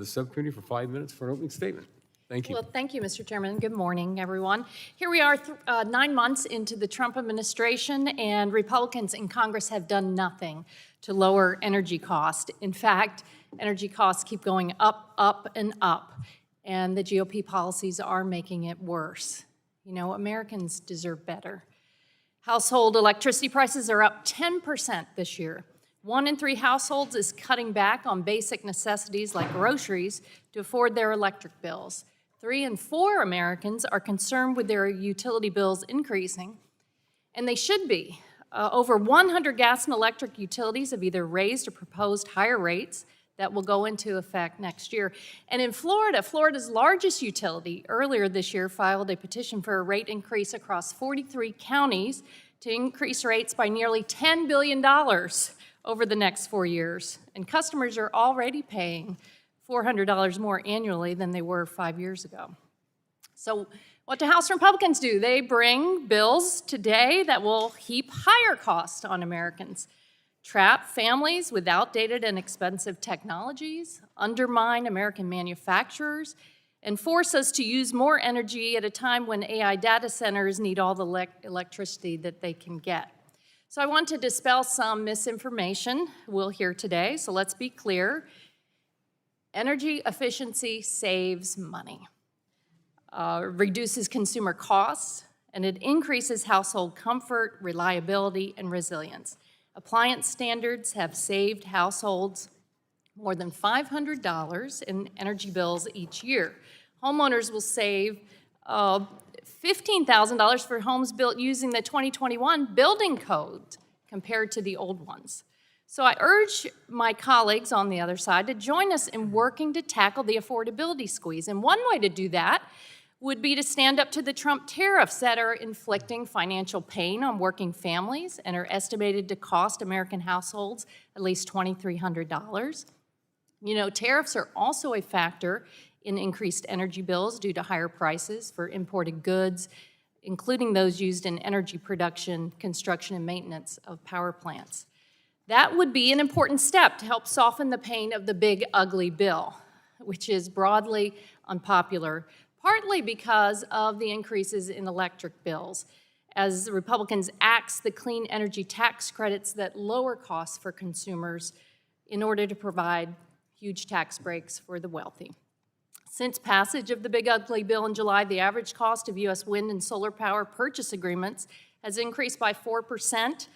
The subcommittee for 5 minutes for an opening statement. Thank you. Well, thank you, Mr. Chairman. Good morning, everyone. Here we are 9 months into the Trump administration, and Republicans in Congress have done nothing to lower energy costs. In fact, energy costs keep going up, up, and up, and the GOP policies are making it worse. You know, Americans deserve better. Household electricity prices are up 10% this year. 1 in 3 households is cutting back on basic necessities like groceries to afford their electric bills. 3 in 4 Americans are concerned with their utility bills increasing, and they should be. Over 100 gas and electric utilities have either raised or proposed higher rates that will go into effect next year. And in Florida, Florida's largest utility earlier this year filed a petition for a rate increase across 43 counties to increase rates by nearly $10 billion over the next 4 years. And customers are already paying $400 more annually than they were 5 years ago. So what do House Republicans do? They bring bills today that will heap higher costs on Americans, trap families with outdated and expensive technologies, undermine American manufacturers, and force us to use more energy at a time when AI data centers need all the electricity that they can get. So I want to dispel some misinformation we'll hear today, so let's be clear. Energy efficiency saves money, reduces consumer costs, and it increases household comfort, reliability, and resilience. Appliance standards have saved households more than $500 in energy bills each year. Homeowners will save $15,000 for homes built using the 2021 building code compared to the old ones. So I urge my colleagues on the other side to join us in working to tackle the affordability squeeze. And one way to do that would be to stand up to the Trump tariffs that are inflicting financial pain on working families and are estimated to cost American households at least $2,300. You know, tariffs are also a factor in increased energy bills due to higher prices for imported goods, including those used in energy production, construction, and maintenance of power plants. That would be an important step to help soften the pain of the big, ugly bill, which is broadly unpopular, partly because of the increases in electric bills, as the Republicans axe the clean energy tax credits that lower costs for consumers in order to provide huge tax breaks for the wealthy. Since passage of the big ugly bill in July, the average cost of U.S. wind and solar power purchase agreements has increased by 4%.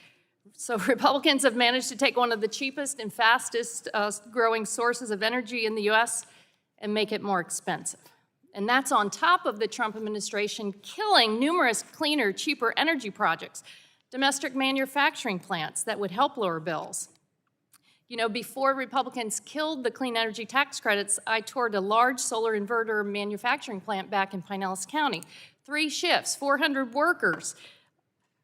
So Republicans have managed to take one of the cheapest and fastest growing sources of energy in the U.S. and make it more expensive. And that's on top of the Trump administration killing numerous cleaner, cheaper energy projects, domestic manufacturing plants that would help lower bills. You know, before Republicans killed the clean energy tax credits, I toured a large solar inverter manufacturing plant back in Pinellas County. 3 shifts, 400 workers.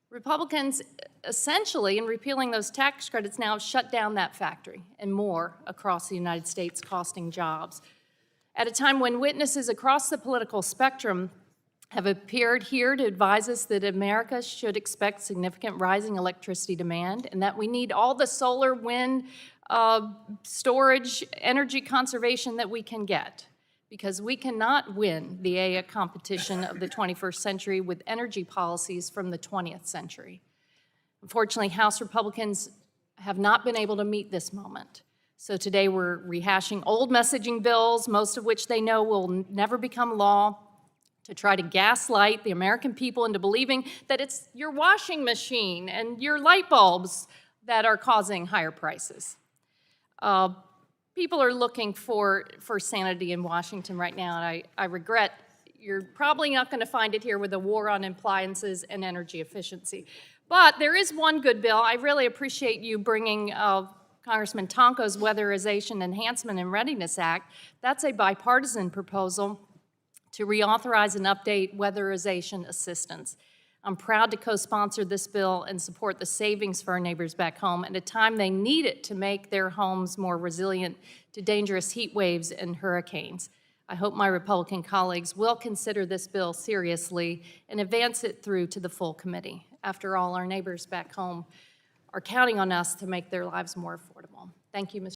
Republicans, essentially, in repealing those tax credits now, have shut down that factory and more across the United States, costing jobs. At a time when witnesses across the political spectrum have appeared here to advise us that America should expect significant rising electricity demand and that we need all the solar, wind, storage, energy conservation that we can get, because we cannot win the AI competition of the 21st century with energy policies from the 20th century. Unfortunately, House Republicans have not been able to meet this moment. So today we're rehashing old messaging bills, most of which they know will never become law, to try to gaslight the American people into believing that it's your washing machine and your light bulbs that are causing higher prices. People are looking for sanity in Washington right now, and I regret you're probably not going to find it here with a war on appliances and energy efficiency. But there is one good bill. I really appreciate you bringing Congressman Tonko's Weatherization Enhancement and Readiness Act. That's a bipartisan proposal to reauthorize and update weatherization assistance. I'm proud to co-sponsor this bill and support the savings for our neighbors back home at a time they need it to make their homes more resilient to dangerous heat waves and hurricanes. I hope my Republican colleagues will consider this bill seriously and advance it through to the full committee. After all, our neighbors back home are counting on us to make their lives more affordable. Thank you, Mr.